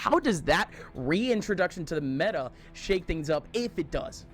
how does that reintroduction to the meta shake things up, if it does?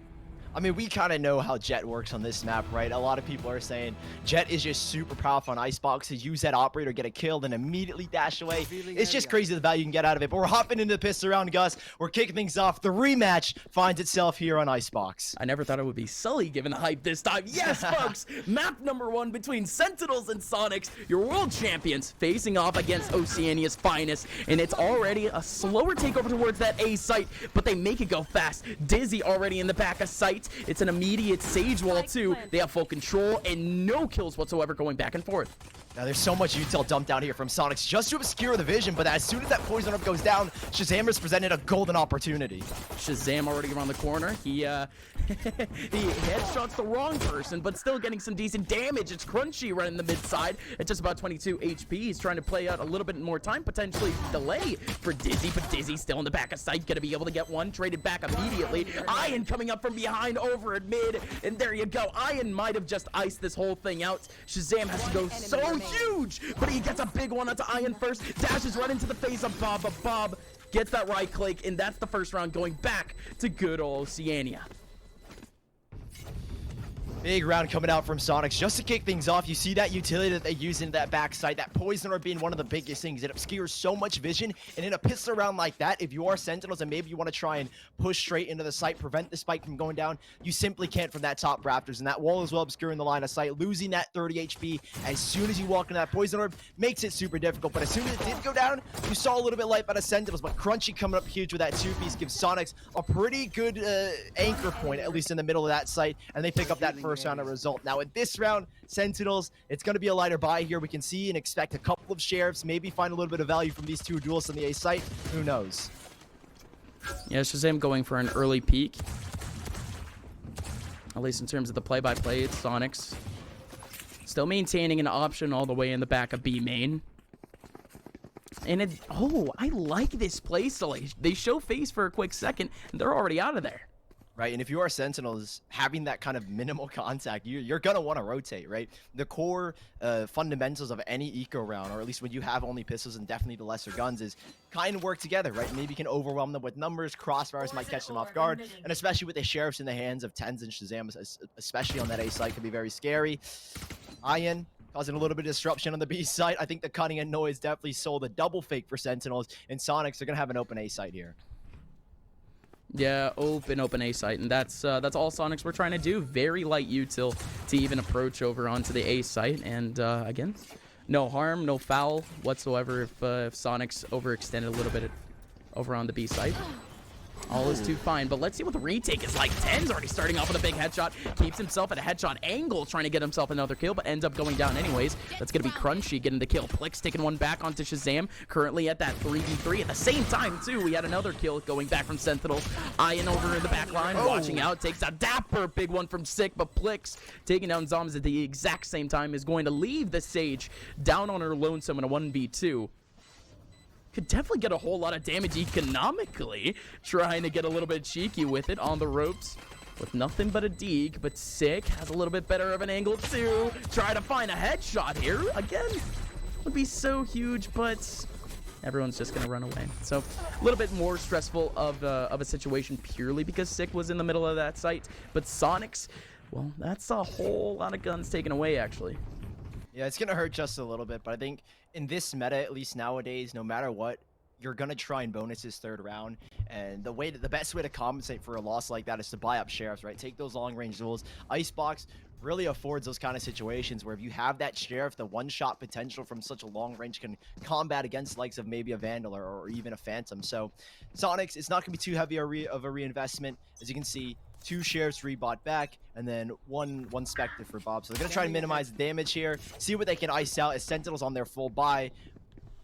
I mean, we kind of know how Jett works on this map, right? A lot of people are saying Jett is just super powerful on Icebox to use that operator, get a kill, then immediately dash away. It's just crazy the value you can get out of it. But we're hopping into the pistol round, Gus. We're kicking things off. The rematch finds itself here on Icebox. I never thought it would be Sully given the hype this time. Yes, folks! Map number 1 between Sentinels and Soniqs, your world champions, facing off against Oceania's finest. And it's already a slower takeover towards that A site, but they make it go fast. Dizzy already in the back of sight. It's an immediate Sage wall too. They have full control and no kills whatsoever going back and forth. Now, there's so much util dumped down here from Soniqs just to obscure the vision, but as soon as that poison orb goes down, Shazam is presented a golden opportunity. Shazam already around the corner. He headshots the wrong person, but still getting some decent damage. It's Crunchy right in the mid side at just about 22 HP. He's trying to play out a little bit more time, potentially delay for Dizzy, but Dizzy still in the back of sight, gonna be able to get one, traded back immediately. Ian coming up from behind over at mid, and there you go. Ian might have just iced this whole thing out. Shazam has to go so huge, but he gets a big one onto Ian first, dashes right into the face of Bob, but Bob gets that right click, and that's the first round going back to good old Oceania. Big round coming out from Soniqs just to kick things off. You see that utility that they use in that backside, that poison orb being one of the biggest things. It obscures so much vision, and in a pistol round like that, if you are Sentinels and maybe you want to try and push straight into the site, prevent the spike from going down, you simply can't from that top rafters, and that wall as well obscuring the line of sight, losing that 30 HP as soon as you walk into that poison orb makes it super difficult. But as soon as it did go down, you saw a little bit light by the Sentinels, but Crunchy coming up huge with that 2-piece gives Soniqs a pretty good anchor point, at least in the middle of that site, and they pick up that first round of result. Now in this round, Sentinels, it's going to be a lighter buy here. We can see and expect a couple of sheriffs, maybe find a little bit of value from these two duelists on the A site. Who knows? Yeah, Shazam going for an early peek. At least in terms of the play-by-play, it's Soniqs. Still maintaining an option all the way in the back of B main. And it, oh, I like this play still. They show face for a quick second, and they're already out of there. Right, and if you are Sentinels, having that kind of minimal contact, you're going to want to rotate, right? The core fundamentals of any eco round, or at least when you have only pistols and definitely the lesser guns, is kind of work together, right? Maybe you can overwhelm them with numbers, crossfires might catch them off guard, and especially with the sheriffs in the hands of Tens and Shazam, especially on that A site, can be very scary. Ian causing a little bit of disruption on the B site. I think the cutting and noise definitely sold a double fake for Sentinels, and Soniqs are going to have an open A site here. Yeah, open A site, and that's all Soniqs were trying to do. Very light util to even approach over onto the A site, and again, no harm, no foul whatsoever if Soniqs overextended a little bit over on the B site. All is too fine, but let's see what the retake is like. Ten's already starting off with a big headshot. Keeps himself at a headshot angle, trying to get himself another kill, but ends up going down anyways. That's going to be Crunchy getting the kill. Plix taking one back onto Shazam, currently at that 3v3. At the same time, too, we had another kill going back from Sentinels. Ian over in the back line, watching out. Takes a dapper big one from Sick, but Plix taking down Zombies at the exact same time is going to leave the Sage down on her lonesome in a 1v2. Could definitely get a whole lot of damage economically, trying to get a little bit cheeky with it on the ropes with nothing but a deke, but Sick has a little bit better of an angle too. Try to find a headshot here. Again, would be so huge, but everyone's just gonna run away. So a little bit more stressful of a situation purely because Sick was in the middle of that site. But Soniqs, well, that's a whole lot of guns taken away actually. Yeah, it's going to hurt just a little bit, but I think in this meta, at least nowadays, no matter what, you're going to try and bonus this third round. And the best way to compensate for a loss like that is to buy up sheriffs, right? Take those long-range duels. Icebox really affords those kind of situations where if you have that sheriff, the one-shot potential from such a long range can combat against likes of maybe a Vandal or even a Phantom. So Soniqs, it's not going to be too heavy of a reinvestment. As you can see, 2 sheriffs rebought back, and then one Spectre for Bob. So they're going to try to minimize the damage here, see what they can ice out as Sentinels on their full buy.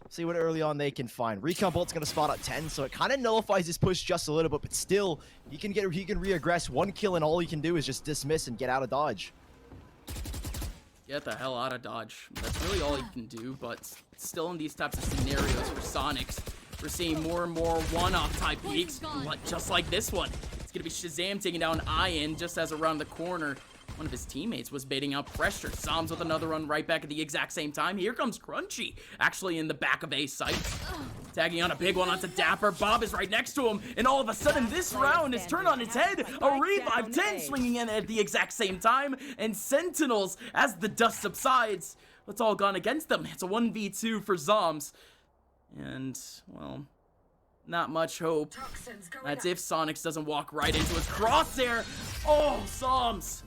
See what early on they can find. Recon Bolt's going to spot at 10, so it kind of nullifies his push just a little bit, but still, he can re-aggress. 1 kill, and all he can do is just dismiss and get out of dodge. Get the hell out of dodge. That's really all he can do, but still in these types of scenarios for Soniqs, we're seeing more and more one-off type peaks, just like this one. It's going to be Shazam taking down Ian just as around the corner. One of his teammates was baiting out pressure. Psalms with another run right back at the exact same time. Here comes Crunchy, actually in the back of A site. tagging on a big one onto Dapper. Bob is right next to him, and all of a sudden this round is turned on its head. A revive, 10 swinging in at the exact same time, and Sentinels, as the dust subsides, it's all gone against them. It's a 1v2 for Zoms, and, well, not much hope. That's if Soniqs doesn't walk right into his crosshair. Oh, Zoms.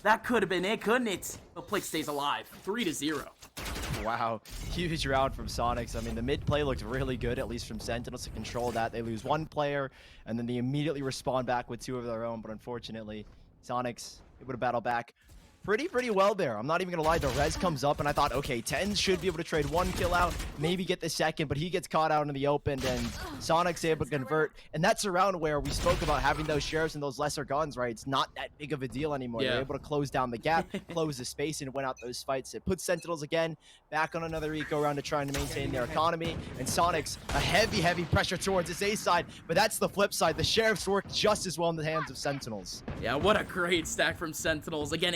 That could have been it, couldn't it? But Plix stays alive, 3-0. Wow, huge round from Soniqs. I mean, the mid play looked really good, at least from Sentinels, to control that. They lose one player, and then they immediately respond back with 2 of their own. But unfortunately, Soniqs able to battle back pretty well there. I'm not even gonna lie, the res comes up and I thought, okay, Tens should be able to trade 1 kill out, maybe get the second, but he gets caught out in the open, and Soniqs able to convert. And that's a round where we spoke about having those sheriffs and those lesser guns, right? It's not that big of a deal anymore. Yeah. They're able to close down the gap, close the space, and win out those fights. It puts Sentinels again back on another eco round to trying to maintain their economy, and Soniqs a heavy pressure towards his A side, but that's the flip side. The sheriffs work just as well in the hands of Sentinels. Yeah, what a great stack from Sentinels. Again,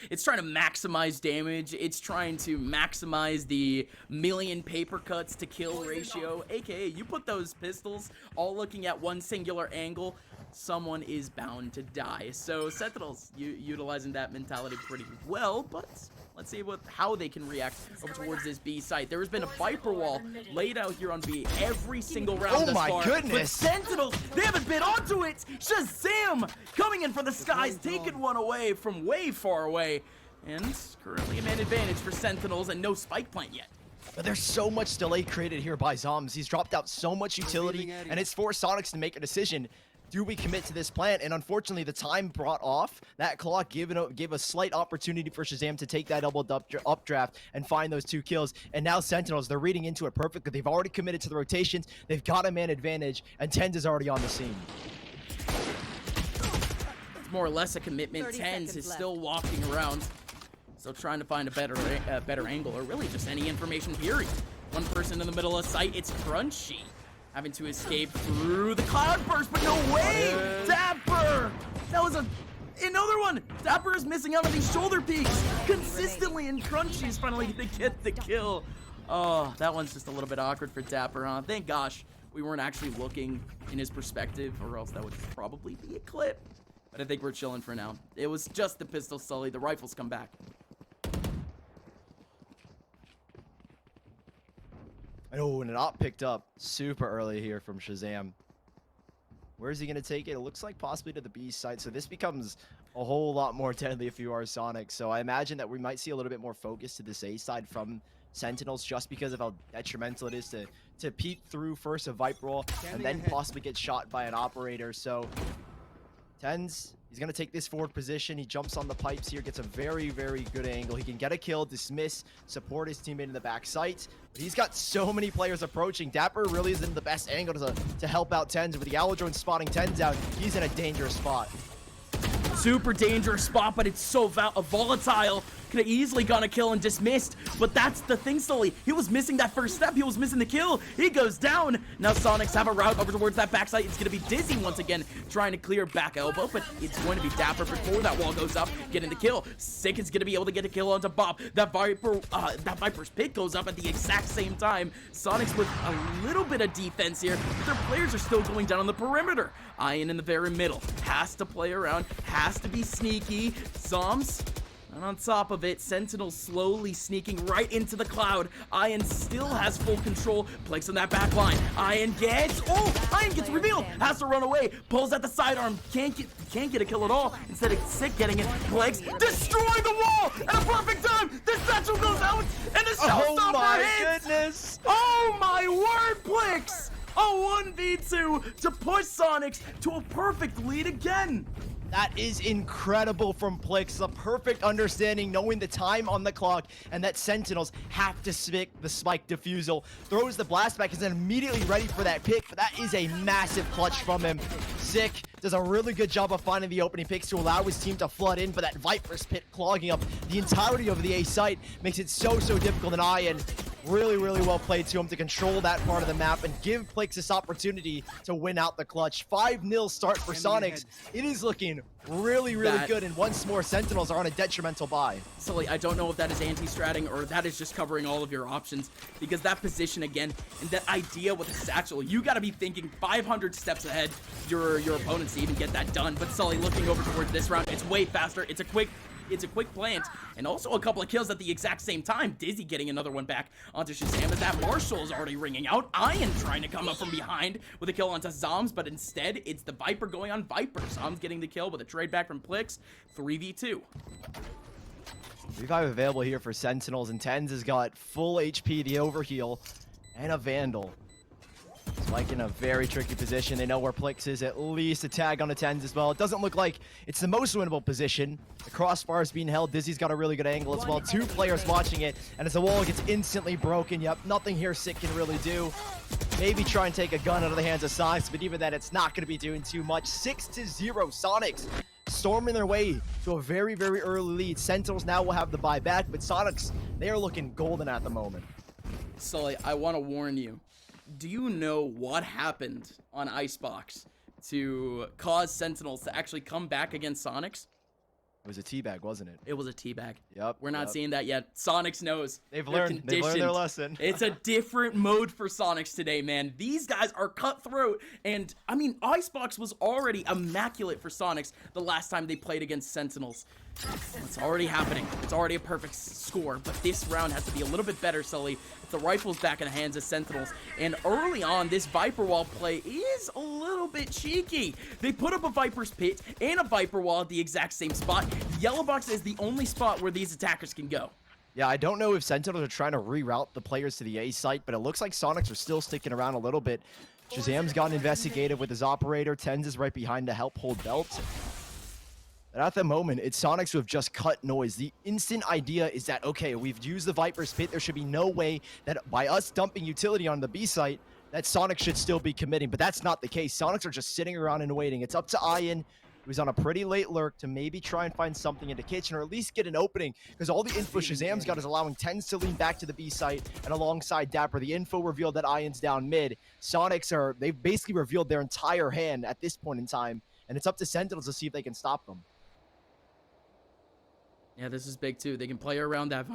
it's trying to maximize damage. It's trying to maximize the million paper cuts to kill ratio, aka you put those pistols all looking at one singular angle, someone is bound to die. So Sentinels utilizing that mentality pretty well, but let's see how they can react over towards this B site. There has been a Viper wall laid out here on B every single round thus far. Oh my goodness! But Sentinels, they haven't been onto it! Shazam! Coming in for the skies, taking one away from way far away. And currently a man advantage for Sentinels and no spike plant yet. But there's so much delay created here by Zoms. He's dropped out so much utility, and it's for Soniqs to make a decision. Do we commit to this plant? And unfortunately, the time brought off that clock gave a slight opportunity for Shazam to take that double updraft and find those 2 kills. And now Sentinels, they're reading into it perfectly. They've already committed to the rotations. They've got a man advantage, and Tens is already on the scene. It's more or less a commitment. Tens is still walking around, still trying to find a better angle, or really just any information period. One person in the middle of sight, it's Crunchy, having to escape through the cloud burst, but no way! Dapper! That was another one! Dapper is missing out on these shoulder peeks consistently, and Crunchy is finally gonna get the kill. Oh, that one's just a little bit awkward for Dapper, huh? Thank gosh we weren't actually looking in his perspective, or else that would probably be a clip. But I think we're chilling for now. It was just the pistol sully. The rifles come back. Oh, and an op picked up super early here from Shazam. Where is he going to take it? It looks like possibly to the B site. So this becomes a whole lot more deadly if you are Sonic. So I imagine that we might see a little bit more focus to this A side from Sentinels, just because of how detrimental it is to peek through first a Viper roll and then possibly get shot by an operator. So Tens, he's going to take this forward position. He jumps on the pipes here, gets a very good angle. He can get a kill, dismiss, support his teammate in the back sight. But he's got so many players approaching. Dapper really is in the best angle to help out Tens. With the Owl Drone spotting Tens out, he's in a dangerous spot. Super dangerous spot, but it's so volatile. Could have easily gone a kill and dismissed, but that's the thing, Sully. He was missing that first step. He was missing the kill. He goes down. Now Soniqs have a route over towards that backside. It's going to be Dizzy once again, trying to clear back elbow, but it's going to be Dapper before that wall goes up, getting the kill. Sick is going to be able to get a kill onto Bob. That Viper's pick goes up at the exact same time. Soniqs with a little bit of defense here, but their players are still going down on the perimeter. Ian in the very middle has to play around, has to be sneaky. Zoms, and on top of it, Sentinel slowly sneaking right into the cloud. Ian still has full control. Plix on that back line. Ian gets revealed. Has to run away. Pulls at the sidearm. Can't get a kill at all. Instead of Sick getting it. Plix destroy the wall at a perfect time. The satchel goes out and the showstopper hits. Goodness! Oh my word, Plix! A 1v2 to push Soniqs to a perfect lead again. That is incredible from Plix. A perfect understanding, knowing the time on the clock, and that Sentinels have to stick the spike defusal. Throws the blast back, is then immediately ready for that pick, but that is a massive clutch from him. Sick does a really good job of finding the opening picks to allow his team to flood in, but that Viper's pit clogging up the entirety of the A site makes it so difficult. And Ian Really, really well played to him to control that part of the map and give Plix this opportunity to win out the clutch. 5-0 start for Soniqs. It is looking really, really good. And once more, Sentinels are on a detrimental bye. Sully, I don't know if that is anti-stratting or that is just covering all of your options, because that position again and that idea with the satchel, you got to be thinking 500 steps ahead your opponents to even get that done. But Sully looking over towards this round, it's way faster. It's a quick plant, and also a couple of kills at the exact same time. Dizzy getting another one back onto Shazam, as that Marshall is already ringing out. Ian trying to come up from behind with a kill onto Zoms, but instead it's the Viper going on Viper. Zoms getting the kill with a trade back from Plix. 3v2. Revive available here for Sentinels, and Tens has got full HP, the overheal, and a Vandal. Spike in a very tricky position. They know where Plix is. At least a tag on the Tens as well. It doesn't look like it's the most winnable position. The crossbar is being held. Dizzy's got a really good angle as well. 2 players watching it, and as the wall gets instantly broken, yep, nothing here Sick can really do. Maybe try and take a gun out of the hands of Soniqs, but even then, it's not going to be doing too much. 6-0, Soniqs storming their way to a very, very early lead. Sentinels now will have the buyback, but Soniqs, they are looking golden at the moment. Sully, I want to warn you. Do you know what happened on Icebox to cause Sentinels to actually come back against Soniqs? It was a teabag, wasn't it? It was a teabag. Yep. We're not seeing that yet. Soniqs knows. They've learned their lesson. It's a different mode for Soniqs today, man. These guys are cutthroat, and I mean, Icebox was already immaculate for Soniqs the last time they played against Sentinels. It's already happening. It's already a perfect score, but this round has to be a little bit better, Sully. The rifle's back in the hands of Sentinels, and early on, this Viper Wall play is a little bit cheeky. They put up a Viper's Pit and a Viper Wall at the exact same spot. Yellow Box is the only spot where these attackers can go. Yeah, I don't know if Sentinels are trying to reroute the players to the A site, but it looks like Soniqs are still sticking around a little bit. Shazam's gotten investigated with his operator. Tens is right behind to help hold belt. But at the moment, it's Soniqs who have just cut noise. The instant idea is that, okay, we've used the Viper's Pit. There should be no way that by us dumping utility on the B site, that Soniqs should still be committing. But that's not the case. Soniqs are just sitting around and waiting. It's up to Ian, who's on a pretty late lurk, to maybe try and find something in the kitchen or at least get an opening, because all the info Shazam's got is allowing Tens to lean back to the B site, and alongside Dapper, the info revealed that Ian's down mid. Soniqs they've basically revealed their entire hand at this point in time, and it's up to Sentinels to see if they can stop them. Yeah, this is big too. They can play around that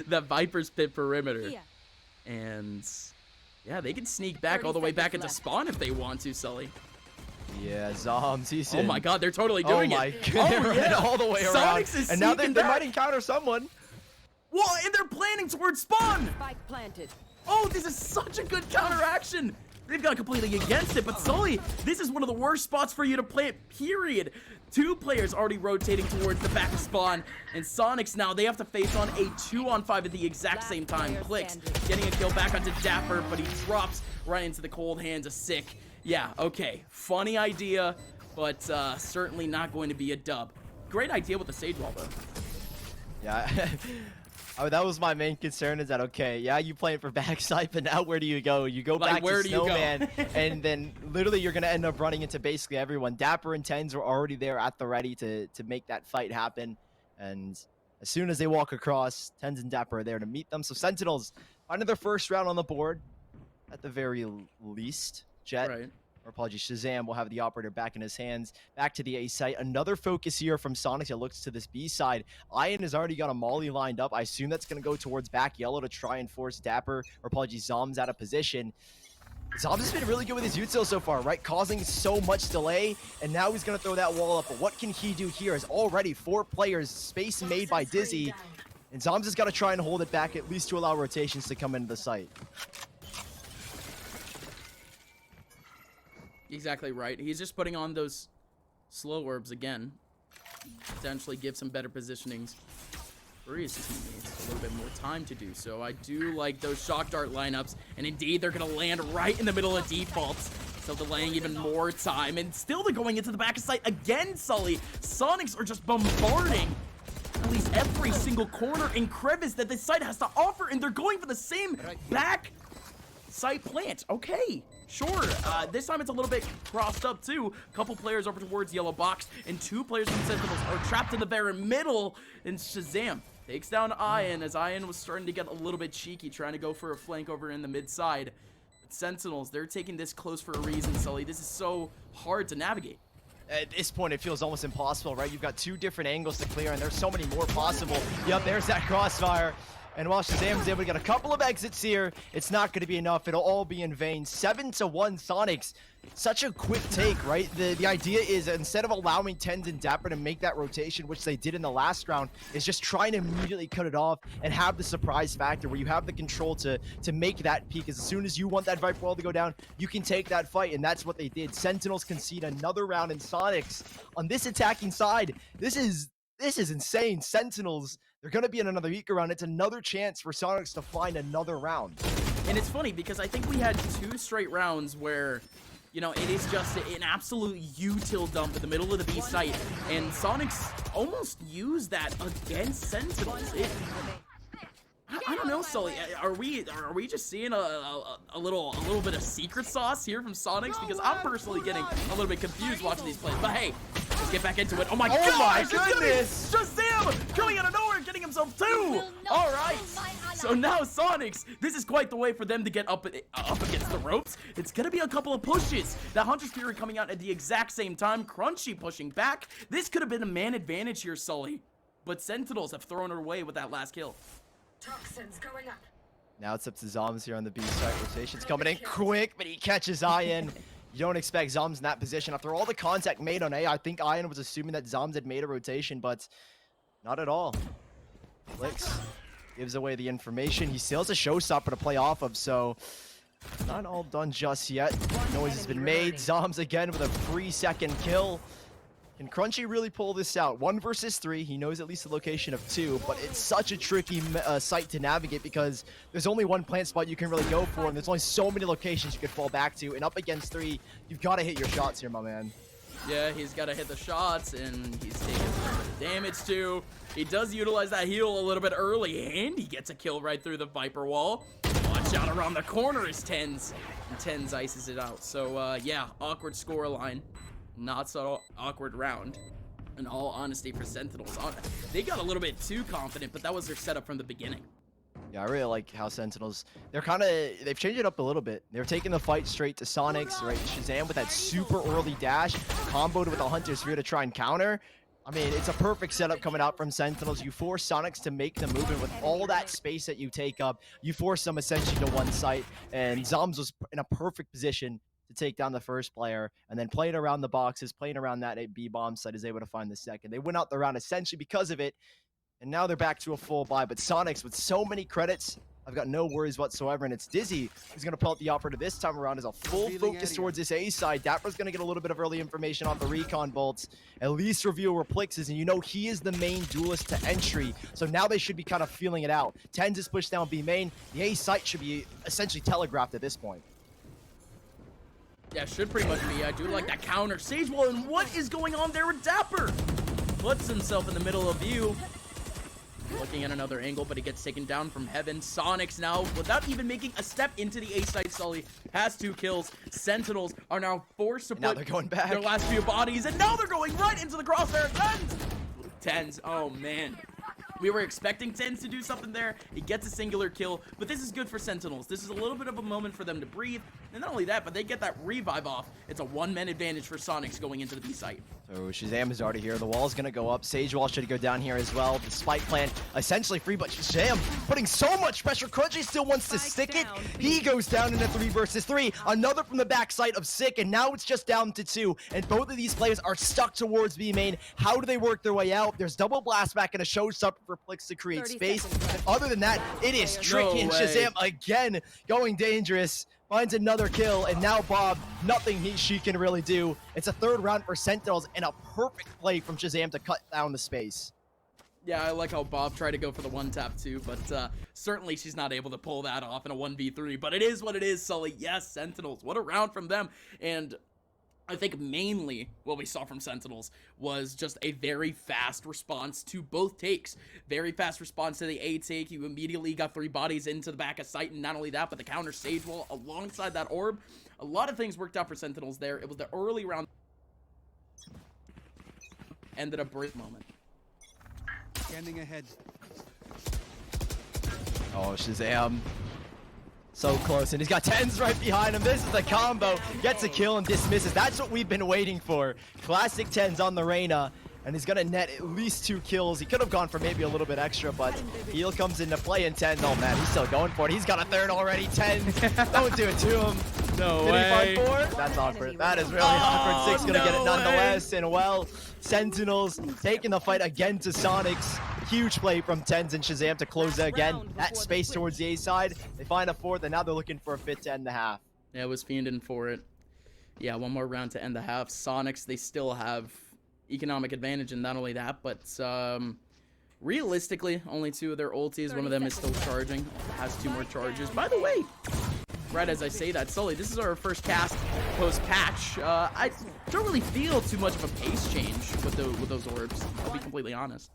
that Viper's Pit perimeter. Yeah. And yeah, they can sneak back all the way back into spawn if they want to, Sully. Yeah, Zoms, he's in. Oh my god, they're totally doing it. Oh my god, oh, yeah. all the way around. And now they might encounter someone. Well, and they're planning towards spawn. Spike planted. Oh, this is such a good counteraction. They've gone completely against it, but Sully, this is one of the worst spots for you to play it, period. 2 players already rotating towards the back of spawn, and Soniqs now, they have to face on a 2-on-5 at the exact same time. Plix getting a kill back onto Dapper, but he drops right into the cold hands of Sick. Yeah, okay, funny idea, but certainly not going to be a dub. Great idea with the Sage Wall, though. Yeah. That was my main concern, is that, okay, yeah, you playing for backside, but now where do you go? You go back to Snowman, and then literally you're going to end up running into basically everyone. Dapper and Tens are already there at the ready to make that fight happen, and as soon as they walk across, Tens and Dapper are there to meet them. So Sentinels, under their first round on the board, at the very least. Jet. Right. Or apologies, Shazam will have the operator back in his hands. Back to the A site. Another focus here from Soniqs. It looks to this B side. Ian has already got a molly lined up. I assume that's going to go towards back yellow to try and force Dapper, or apologies, Zoms out of position. Zoms has been really good with his util so far, right? Causing so much delay, and now he's going to throw that wall up. But what can he do here? Is already 4 players, space made by Dizzy, and Zoms has got to try and hold it back, at least to allow rotations to come into the site. Exactly right. He's just putting on those slow orbs again. Potentially give some better positionings for his teammates a little bit more time to do so. I do like those shock dart lineups, and indeed they're going to land right in the middle of defaults. So delaying even more time, and still they're going into the back of sight again, Sully. Soniqs are just bombarding at least every single corner and crevice that this site has to offer, and they're going for the same back site plant. Okay, sure. This time it's a little bit crossed up too. A couple players over towards yellow box, and 2 players from Sentinels are trapped in the very middle. And Shazam, Takes down Ian as Ian was starting to get a little bit cheeky, trying to go for a flank over in the mid side. But Sentinels, they're taking this close for a reason, Sully. This is so hard to navigate. At this point, it feels almost impossible, right? You've got 2 different angles to clear, and there's so many more possible. Yep, there's that crossfire. And while Shazam's able to get a couple of exits here, it's not going to be enough. It'll all be in vain. 7-1 Soniqs. Such a quick take, right? The idea is instead of allowing Tens and Dapper to make that rotation, which they did in the last round, is just trying to immediately cut it off and have the surprise factor where you have the control to make that peak. As soon as you want that Viper wall to go down, you can take that fight, and that's what they did. Sentinels concede another round, in Soniqs on this attacking side. This is insane. Sentinels, they're going to be in another eco round. It's another chance for Soniqs to find another round. And it's funny because I think we had 2 straight rounds where, you know, it is just an absolute util dump in the middle of the B site, and Soniqs almost used that against Sentinels. I don't know, Sully. Are we just seeing a little bit of secret sauce here from Soniqs? Because I'm personally getting a little bit confused watching these plays. But hey, let's get back into it. Oh my god! Oh my goodness! Shazam coming out of nowhere, getting himself 2. All right. So now Soniqs, this is quite the way for them to get up against the ropes. It's gonna be a couple of pushes. That Hunter's Fury coming out at the exact same time. Crunchy pushing back. This could have been a man advantage here, Sully. But Sentinels have thrown her away with that last kill. Toxins going up. Now it's up to Zoms here on the B side. Rotation's coming in quick, but he catches Ian. You don't expect Zoms in that position. After all the contact made on A, I think Ian was assuming that Zoms had made a rotation, but not at all. Flicks gives away the information. He still has a showstopper to play off of, so not all done just yet. Noise has been made. Zoms again with a 3-second kill. Can Crunchy really pull this out? 1 versus 3. He knows at least the location of 2, but it's such a tricky site to navigate because there's only 1 plant spot you can really go for, and there's only so many locations you could fall back to. And up against 3, you've got to hit your shots here, my man. Yeah, he's got to hit the shots, and he's taking some damage too. He does utilize that heal a little bit early, and he gets a kill right through the Viper wall. Watch out around the corner is Tens, and Tens ices it out. So, yeah, awkward scoreline. Not so awkward round, in all honesty, for Sentinels. They got a little bit too confident, but that was their setup from the beginning. Yeah, I really like how Sentinels, they've changed it up a little bit. They're taking the fight straight to Soniqs, right? Shazam with that super early dash, comboed with a Hunter's Sphere to try and counter. I mean, it's a perfect setup coming out from Sentinels. You force Soniqs to make the move, and with all that space that you take up, you force them essentially to one site, and Zoms was in a perfect position to take down the first player, and then playing around the boxes, playing around that B-bomb site, is able to find the second. They went out the round essentially because of it, and now they're back to a full buy. But Soniqs, with so many credits, I've got no worries whatsoever, and it's Dizzy who's going to pull out the operator this time around as a full focus towards this A side. Dapper's going to get a little bit of early information off the recon bolts, at least reveal where Plix is, and you know he is the main duelist to entry, so now they should be kind of feeling it out. Tens is pushed down B main. The A site should be essentially telegraphed at this point. Yeah, should pretty much be. I do like that counter. Sage wall, and what is going on there with Dapper? Puts himself in the middle of view. Looking at another angle, but he gets taken down from heaven. Soniqs now, without even making a step into the A site, Sully has 2 kills. Sentinels are now forced to put they're going back. their last few bodies, and now they're going right into the crosshair. Tens, oh man. We were expecting Tens to do something there. He gets a singular kill, but this is good for Sentinels. This is a little bit of a moment for them to breathe, and not only that, but they get that revive off. It's a 1-man advantage for Soniqs going into the B site. So Shazam is already here. The wall's going to go up. Sage wall should go down here as well. The spike plan essentially free, but Shazam putting so much pressure. Crunchy still wants to stick it. He goes down in a 3 versus 3. Another from the backside of Sick, and now it's just down to 2. And both of these players are stuck towards B main. How do they work their way out? There's double blast back and a showstopper for Plix to create space. And other than that, it is tricky. And Shazam again going dangerous. Finds another kill, and now Bob, nothing she can really do. It's a 3rd round for Sentinels, and a perfect play from Shazam to cut down the space. Yeah, I like how Bob tried to go for the 1-tap too, but certainly she's not able to pull that off in a 1v3. But it is what it is, Sully. Yes, Sentinels. What a round from them. And I think mainly what we saw from Sentinels was just a very fast response to both takes. Very fast response to the A take. You immediately got 3 bodies into the back of sight, and not only that, but the counter stage wall alongside that orb. A lot of things worked out for Sentinels there. It was the early round. Ended a break moment. Scanning ahead. Oh, Shazam. So close, and he's got 10s right behind him. This is the combo. Gets a kill and dismisses. That's what we've been waiting for. Classic 10s on the Reyna, and he's gonna net at least 2 kills. He could have gone for maybe a little bit extra, but heal comes into play in 10. Oh man, he's still going for it. He's got a third already. 10. Don't do it to him. No Did way. he find 4? That's awkward. That is really awkward. 6 gonna get it nonetheless. And well, Sentinels taking the fight again to Soniqs. Huge play from Tens and Shazam to close it again. That space towards the A side. They find a 4th, and now they're looking for a 5th to end the half. Yeah, it was fiending for it. Yeah, one more round to end the half. Soniqs, they still have economic advantage, and not only that, but realistically, only 2 of their ultis. One of them is still charging. Has 2 more charges. By the way, right as I say that, Sully, this is our first cast post-patch. I don't really feel too much of a pace change with those orbs. I'll be completely honest.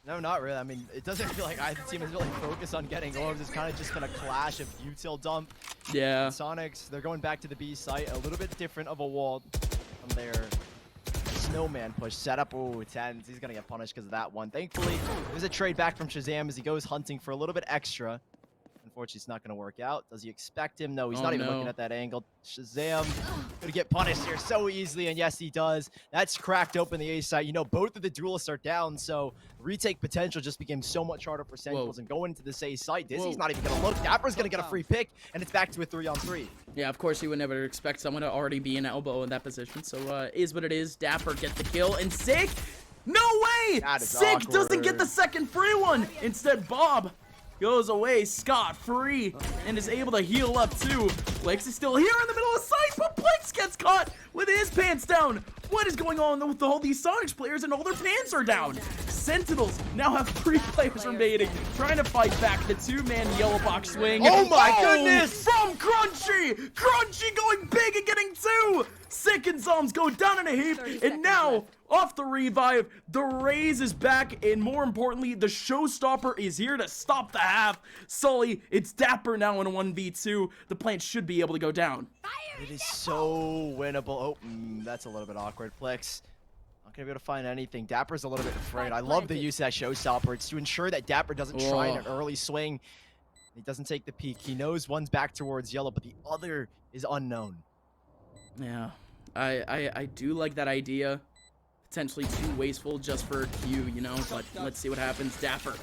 No, not really. I mean, it doesn't feel like either team is really focused on getting orbs. It's kind of just been a clash of util dump. Yeah. And Soniqs, they're going back to the B site. A little bit different of a wall from their snowman push setup. Oh, Tens. He's going to get punished because of that one. Thankfully, there's a trade back from Shazam as he goes hunting for a little bit extra. Unfortunately, it's not going to work out. Does he expect him? No, he's not even looking at that angle. Shazam going to get punished here so easily, and yes, he does. That's cracked open the A site. You know, both of the duelists are down, so retake potential just became so much harder for Sentinels. And going into this A site, Dizzy's not even going to look. Dapper's going to get a free pick, and it's back to a 3-on-3. Yeah, of course, you would never expect someone to already be an elbow in that position, so is what it is. Dapper gets the kill, and Sick, no way! Sick doesn't get the second free one. Instead, Bob goes away scot-free and is able to heal up too. Plex is still here in the middle of sight, but Plex gets caught with his pants down. What is going on with all these Soniqs players and all their pants are down? Sentinels now have 3 players remaining, trying to fight back the 2-man yellow box swing. Oh my goodness! From Crunchy! Crunchy going big and getting 2! Sick and Zoms go down in a heap, and now, off the revive, the Raze is back, and more importantly, the showstopper is here to stop the half. Sully, it's Dapper now in a 1v2. The plant should be able to go down. It is so winnable. Oh, that's a little bit awkward. Plex, not gonna be able to find anything. Dapper's a little bit afraid. I love the use of that showstopper. It's to ensure that Dapper doesn't try an early swing. He doesn't take the peek. He knows one's back towards yellow, but the other is unknown. Yeah, I do like that idea. Potentially too wasteful just for Q, you know, but let's see what happens. Dapper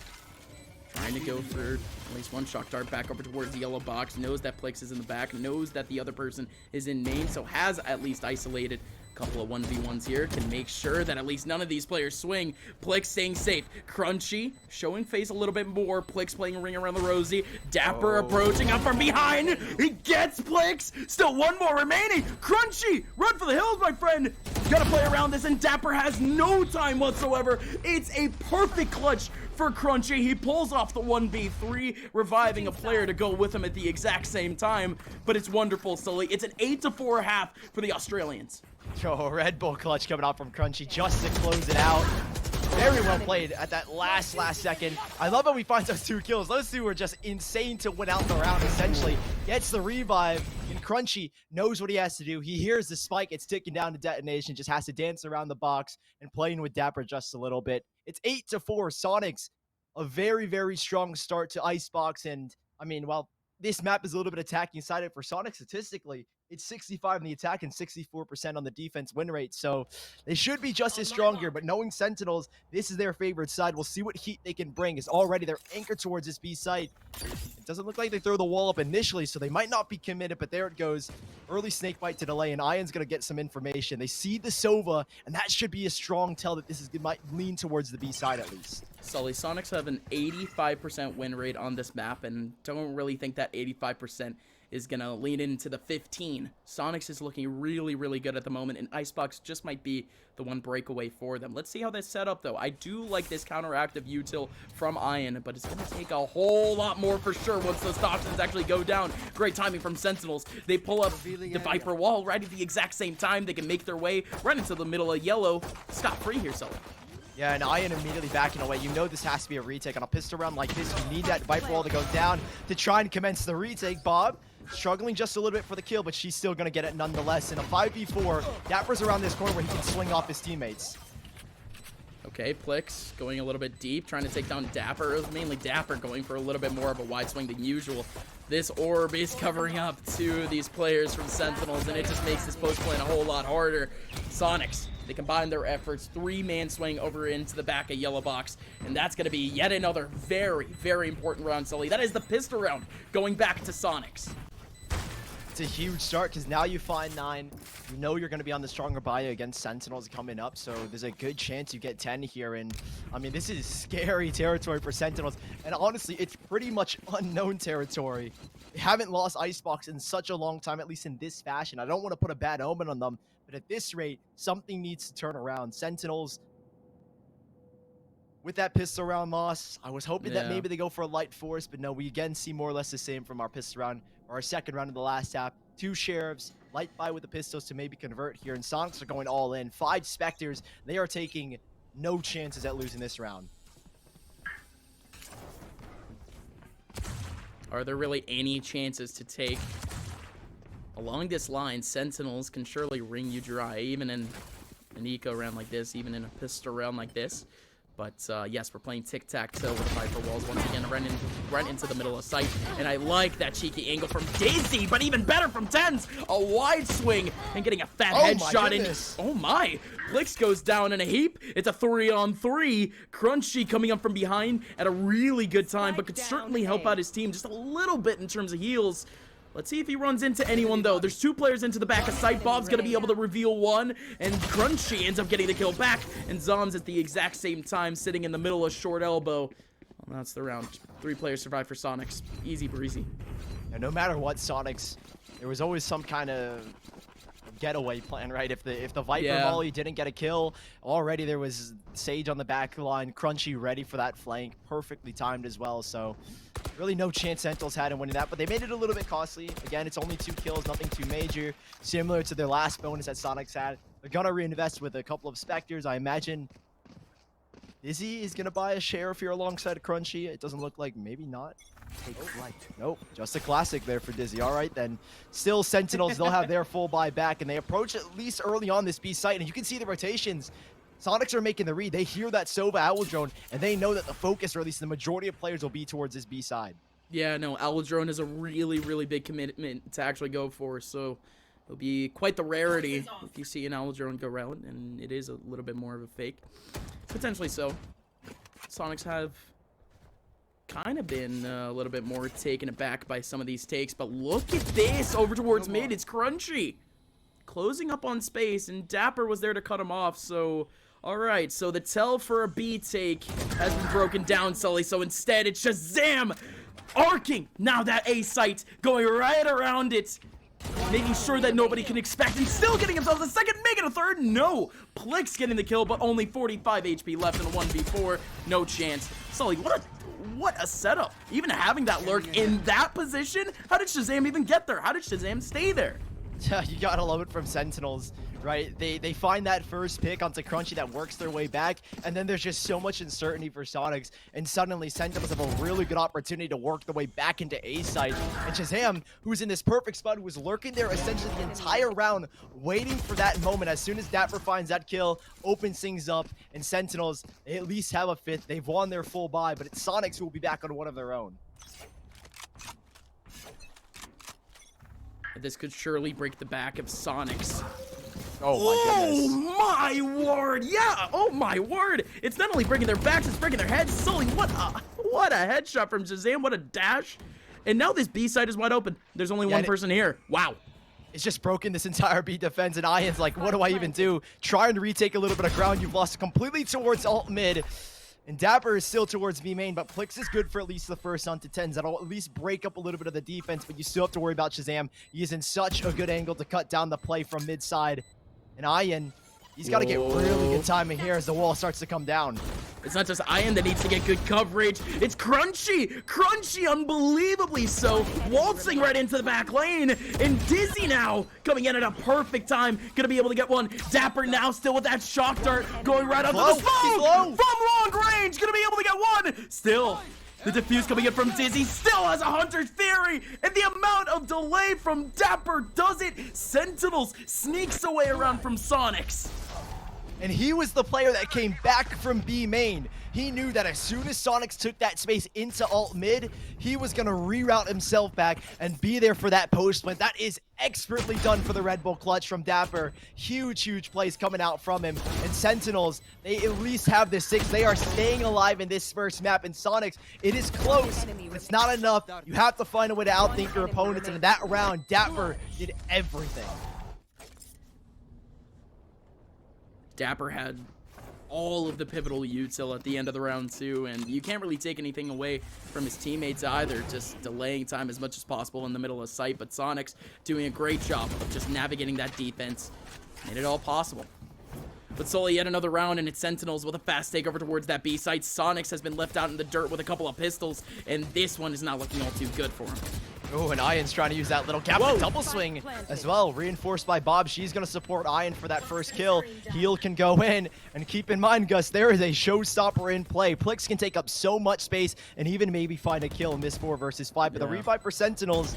trying to go for at least one shock dart back over towards the yellow box. Knows that Plex is in the back. Knows that the other person is in main. So has at least isolated a couple of 1v1s here. Can make sure that at least none of these players swing. Plex staying safe. Crunchy showing face a little bit more. Plex playing a ring around the rosy. Dapper approaching up from behind. He gets Plex. Still 1 more remaining. Crunchy, run for the hills, my friend. Gotta play around this, and Dapper has no time whatsoever. It's a perfect clutch for Crunchy. He pulls off the 1v3, reviving a player to go with him at the exact same time. But it's wonderful, Sully. It's an 8-4 half for the Australians. Yo, Red Bull clutch coming out from Crunchy just to close it out. Very well played at that last second. I love how we find those 2 kills. Those 2 were just insane to win out the round, essentially. Gets the revive, and Crunchy knows what he has to do. He hears the spike. It's ticking down to detonation. Just has to dance around the box and playing with Dapper just a little bit. It's 8-4. Soniqs, a very, very strong start to Icebox. And, I mean, while this map is a little bit attacking sided for Soniqs statistically, it's 65 in the attack and 64% on the defense win rate. So they should be just as strong here, but knowing Sentinels, this is their favorite side. We'll see what heat they can bring, as already they're anchored towards this B site. It doesn't look like they throw the wall up initially, so they might not be committed, but there it goes. Early snake bite to delay, and Ion's going to get some information. They see the Sova, and that should be a strong tell that this might lean towards the B side at least. Sully, Soniqs have an 85% win rate on this map, and don't really think that 85% is going to lean into the 15. Soniqs is looking really, really good at the moment, and Icebox just might be the one breakaway for them. Let's see how that's set up, though. I do like this counteractive util from Ion, but it's going to take a whole lot more for sure once those toxins actually go down. Great timing from Sentinels. They pull up the Viper wall right at the exact same time. They can make their way right into the middle of yellow. Scot-free here, Sully. Yeah, and Ion immediately backing away. You know this has to be a retake. On a pistol round like this, you need that Viper wall to go down to try and commence the retake. Bob struggling just a little bit for the kill, but she's still going to get it nonetheless. In a 5v4, Dapper's around this corner where he can swing off his teammates. Okay, Plix going a little bit deep, trying to take down Dapper. It was mainly Dapper going for a little bit more of a wide swing than usual. This orb is covering up to these players from Sentinels, and it just makes this post playing a whole lot harder. Soniqs, they combine their efforts, 3-man swing over into the back of Yellow Box, and that's going to be yet another very, very important round, Sully. That is the pistol round going back to Soniqs. It's a huge start because now you find 9. You know you're going to be on the stronger bio against Sentinels coming up, so there's a good chance you get 10 here. And I mean, this is scary territory for Sentinels. And honestly, it's pretty much unknown territory. They haven't lost Icebox in such a long time, at least in this fashion. I don't want to put a bad omen on them, but at this rate, something needs to turn around. Sentinels, with that pistol round loss, I was hoping that maybe they go for a light force, but no, we again see more or less the same from our pistol round, or our second round of the last half. 2 Sheriffs, light buy with the pistols to maybe convert here, and Soniqs are going all in. 5 Spectres, they are taking no chances at losing this round. Are there really any chances to take? Along this line, Sentinels can surely wring you dry, even in an eco round like this, even in a pistol round like this. But yes, we're playing tic-tac-toe with the Viper walls once again, right into the middle of sight. And I like that cheeky angle from Dizzy, but even better from Tens. A wide swing and getting a fat headshot in. Oh my! Blix goes down in a heap. It's a 3-on-3. Crunchy coming up from behind at a really good time, but could certainly help out his team just a little bit in terms of heals. Let's see if he runs into anyone, though. There's 2 players into the back of sight. Bob's going to be able to reveal one, and Crunchy ends up getting the kill back, and Zoms at the exact same time sitting in the middle of short elbow. Well, that's the round. 3 players survive for Soniqs. Easy breezy. And no matter what, Soniqs, there was always some kind of getaway plan, right? If the Viper Molly didn't get a kill, already there was Sage on the back line, Crunchy ready for that flank, perfectly timed as well. So really no chance Sentinels had in winning that, but they made it a little bit costly. Again, it's only 2 kills, nothing too major, similar to their last bonus that Soniqs had. They're gonna reinvest with a couple of Spectres. I imagine Dizzy is gonna buy a Sheriff here alongside Crunchy. It doesn't look like, maybe not. Nope, just a classic there for Dizzy. All right, then. Still, Sentinels, they'll have their full buy back, and they approach at least early on this B site, and you can see the rotations. Soniqs are making the read. They hear that Sova Owl Drone, and they know that the focus, or at least the majority of players, will be towards this B side. Yeah, no, Owl Drone is a really, really big commitment to actually go for, so it'll be quite the rarity if you see an Owl Drone go around, and it is a little bit more of a fake. Potentially so. Soniqs have kind of been a little bit more taken aback by some of these takes, but look at this over towards mid. It's Crunchy closing up on space, and Dapper was there to cut him off. So all right, so the tell for a B take has been broken down, Sully. So instead it's Shazam arcing now that A site, going right around it, making sure that nobody can expect, and still getting himself a second, making a third. No, Plix getting the kill, but only 45 HP left in a 1v4. No chance. Sully, what a setup. Even having that lurk in that position, how did Shazam even get there? How did Shazam stay there? Yeah, you gotta love it from Sentinels, right? They find that first pick onto Crunchy that works their way back, and then there's just so much uncertainty for Soniqs, and suddenly Sentinels have a really good opportunity to work their way back into A site. And Shazam, who's in this perfect spot, who was lurking there essentially the entire round, waiting for that moment. As soon as Dapper finds that kill, opens things up, and Sentinels, they at least have a 5th. They've won their full buy, but it's Soniqs who will be back on one of their own. This could surely break the back of Soniqs. Oh my goodness. Oh my word. Yeah. Oh my word. It's not only breaking their backs, it's breaking their heads. Sully, what a headshot from Shazam. What a dash. And now this B side is wide open. There's only one person here. Wow. It's just broken this entire B defense, and Ian's like, what do I even do? Trying to retake a little bit of ground. You've lost completely towards alt mid. And Dapper is still towards B main, but Plix is good for at least the first onto 10s. That'll at least break up a little bit of the defense, but you still have to worry about Shazam. He is in such a good angle to cut down the play from mid side. And Ian, he's got to get really good timing here as the wall starts to come down. It's not just Ian that needs to get good coverage. It's Crunchy. Crunchy, unbelievably so, waltzing right into the back lane. And Dizzy now coming in at a perfect time. Gonna be able to get one. Dapper now still with that shock dart going right up to the smoke. From long range, gonna be able to get one. Still, the defuse coming in from Dizzy, still has a Hunter's Theory, and the amount of delay from Dapper does it. Sentinels sneaks away around from Soniqs. And he was the player that came back from B main. He knew that as soon as Soniqs took that space into alt mid, he was going to reroute himself back and be there for that post plant. That is expertly done for the Red Bull clutch from Dapper. Huge, huge plays coming out from him. And Sentinels, they at least have the 6. They are staying alive in this first map. And Soniqs, it is close. It's not enough. You have to find a way to outthink your opponents. And in that round, Dapper did everything. Dapper had all of the pivotal util at the end of the round too, and you can't really take anything away from his teammates either, just delaying time as much as possible in the middle of sight. But Soniqs doing a great job of just navigating that defense, made it all possible. But Sully, yet another round, and it's Sentinels with a fast takeover towards that B site. Soniqs has been left out in the dirt with a couple of pistols, and this one is not looking all too good for him. Oh, and Ian's trying to use that little gap double swing as well. Reinforced by Bob. She's going to support Ian for that first kill. Heal can go in. And keep in mind, Gus, there is a showstopper in play. Plix can take up so much space and even maybe find a kill in this 4 versus 5. But the revive for Sentinels,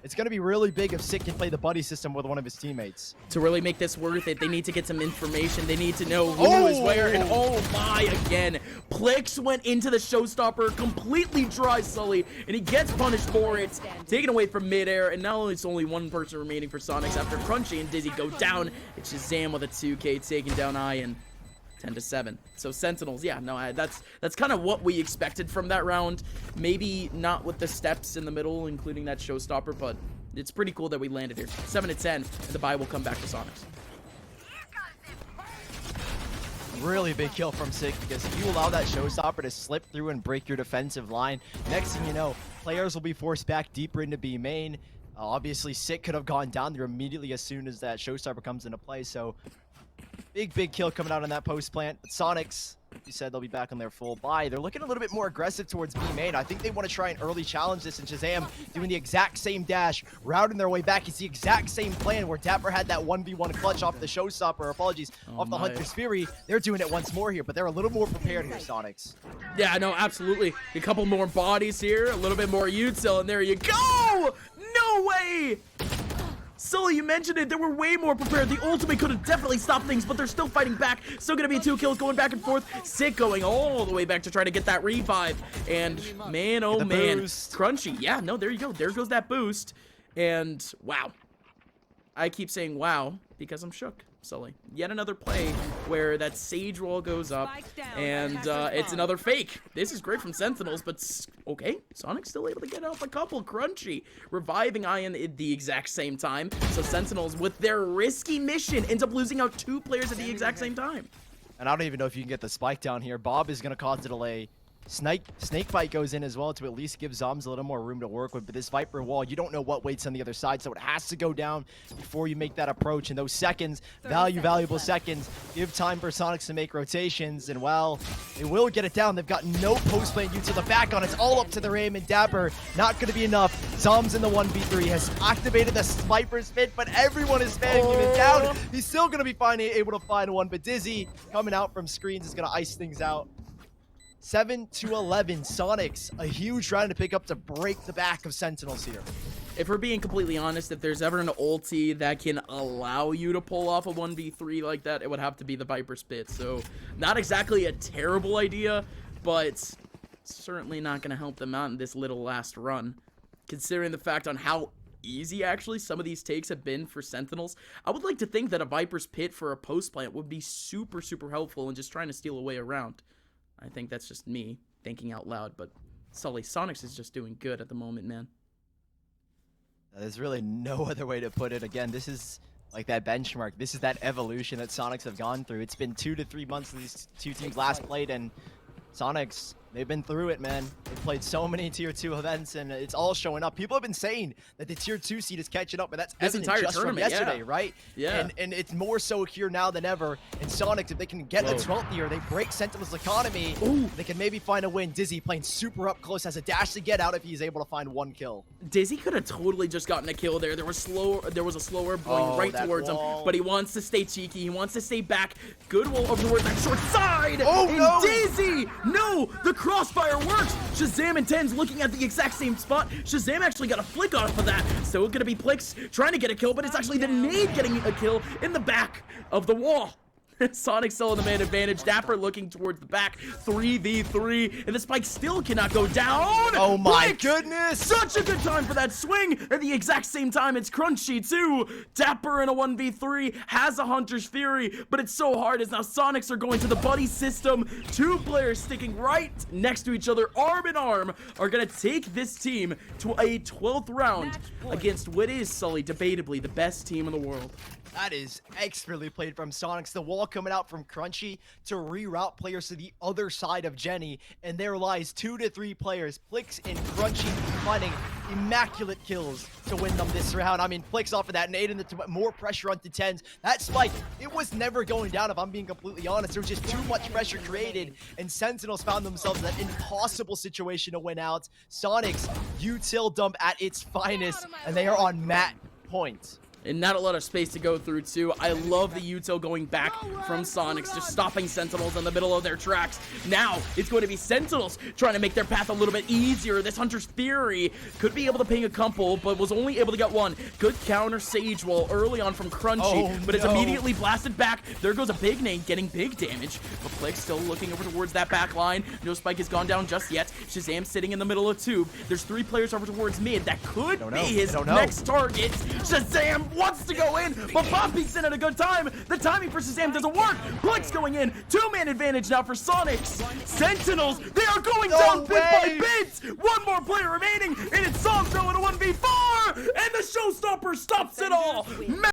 it's going to be really big if Sick can play the buddy system with one of his teammates. To really make this worth it, they need to get some information. They need to know who is where. And oh my, again. Plix went into the showstopper, completely dry Sully, and he gets punished for it. Taken away from midair, and now it's only one person remaining for Soniqs after Crunchy and Dizzy go down. It's Shazam with a 2K taking down Ian. 10-7. So Sentinels, yeah, no, that's kind of what we expected from that round. Maybe not with the steps in the middle, including that showstopper, but it's pretty cool that we landed here. 7-10, and the bye will come back to Soniqs. Really big kill from Sick, because if you allow that showstopper to slip through and break your defensive line, next thing you know, players will be forced back deeper into B main. Obviously, Sick could have gone down there immediately as soon as that showstopper comes into play, so big kill coming out on that post plant. But Soniqs, you said they'll be back on their full buy. They're looking a little bit more aggressive towards B main. I think they want to try and early challenge this, and Shazam doing the exact same dash, routing their way back. It's the exact same plan where Dapper had that 1v1 clutch off the showstopper, off the Hunter's Fury. They're doing it once more here, but they're a little more prepared here, Soniqs. Yeah, no, absolutely. A couple more bodies here, a little bit more util, and there you go! No way! Sully, you mentioned it. They were way more prepared. The ultimate could have definitely stopped things, but they're still fighting back. Still going to be 2 kills going back and forth. Sick going all the way back to try to get that revive. And man, oh man. Boost. Crunchy. Yeah, no, there you go. There goes that boost. And wow. I keep saying wow because I'm shook, Sully. Yet another play where that Sage wall goes up, and it's another fake. This is great from Sentinels, but okay, Soniq's still able to get off a couple. Crunchy reviving Ian at the exact same time, so Sentinels, with their risky mission, ends up losing out 2 players at the exact same time. And I don't even know if you can get the spike down here. Bob is going to cause a delay. Snakebite goes in as well to at least give Zoms a little more room to work with. But this Viper wall, you don't know what waits on the other side, so it has to go down before you make that approach. And those seconds, valuable seconds, give time for Soniqs to make rotations. And well, they will get it down. They've got no post plant to the back on. It's all up to the aim, and Dapper, not going to be enough. Zoms in the 1v3 has activated the Sniper Spit, but everyone is spamming him down. He's still going to be able to find one, but Dizzy coming out from screens is going to ice things out. 7-11, Soniqs, a huge round to pick up to break the back of Sentinels here. If we're being completely honest, if there's ever an ulti that can allow you to pull off a 1v3 like that, it would have to be the Viper Spit. So, not exactly a terrible idea, but certainly not going to help them out in this little last run. Considering the fact on how easy, actually, some of these takes have been for Sentinels, I would like to think that a Viper's Pit for a post plant would be super helpful in just trying to steal away around. I think that's just me thinking out loud, but Sully, Soniqs is just doing good at the moment, man. There's really no other way to put it. Again, this is like that benchmark. This is that evolution that Soniqs have gone through. It's been 2 to 3 months since these 2 teams last played, and Soniqs, they've been through it, man. They've played so many Tier 2 events, and it's all showing up. People have been saying that the Tier 2 seed is catching up, but that's evident just from yesterday, right? Yeah. And it's more so here now than ever. And Soniqs, if they can get a 12th year, they break Sentinel's economy, they can maybe find a win. Dizzy playing super up close, has a dash to get out if he's able to find 1 kill. Dizzy could have totally just gotten a kill there. There was a slower going right towards him, but he wants to stay cheeky. He wants to stay back. Good wall over towards that short side. Oh, and no! Dizzy! No! The crossfire works! Shazam and Ten's looking at the exact same spot. Shazam actually got a flick off of that. So it's gonna be Plix trying to get a kill, but it's actually the nade getting a kill in the back of the wall. Sonic still in the man advantage. Dapper looking towards the back. 3v3. And the spike still cannot go down. Oh my Blix! goodness. Such a good time for that swing. At the exact same time, it's Crunchy too. Dapper in a 1v3 has a Hunter's Fury, but it's so hard as now Sonics are going to the buddy system. Two players sticking right next to each other, arm in arm, are going to take this team to a 12th round against what is, Sully, debatably the best team in the world. That is expertly played from Soniqs. The wall coming out from Crunchy to reroute players to the other side of Jenny. And there lies 2 to 3 players. Plix and Crunchy finding immaculate kills to win them this round. I mean, Plix off of that nade and more pressure onto TenZ. That spike, it was never going down if I'm being completely honest. There was just too much pressure created. And Sentinels found themselves in that impossible situation to win out. Soniqs, util dump at its finest. And they are on mat point. And not a lot of space to go through, too. I love the util going back from Sonics, just stopping Sentinels in the middle of their tracks. Now, it's going to be Sentinels trying to make their path a little bit easier. This Hunter's Fury could be able to ping a couple, but was only able to get one. Good counter Sage Wall early on from Crunchy, but it's immediately blasted back. There goes a big nade, getting big damage. But Plix still looking over towards that back line. No spike has gone down just yet. Shazam sitting in the middle of tube. There's 3 players over towards mid. That could be his next target. Shazam wants to go in, but Bob peeks in at a good time. The timing for Shazam doesn't work. Blix going in. 2-man advantage now for Sonics. Sentinels, they are going down bit by bit. One more player remaining, and it's Songzo in a 1v4, and the showstopper stops it all.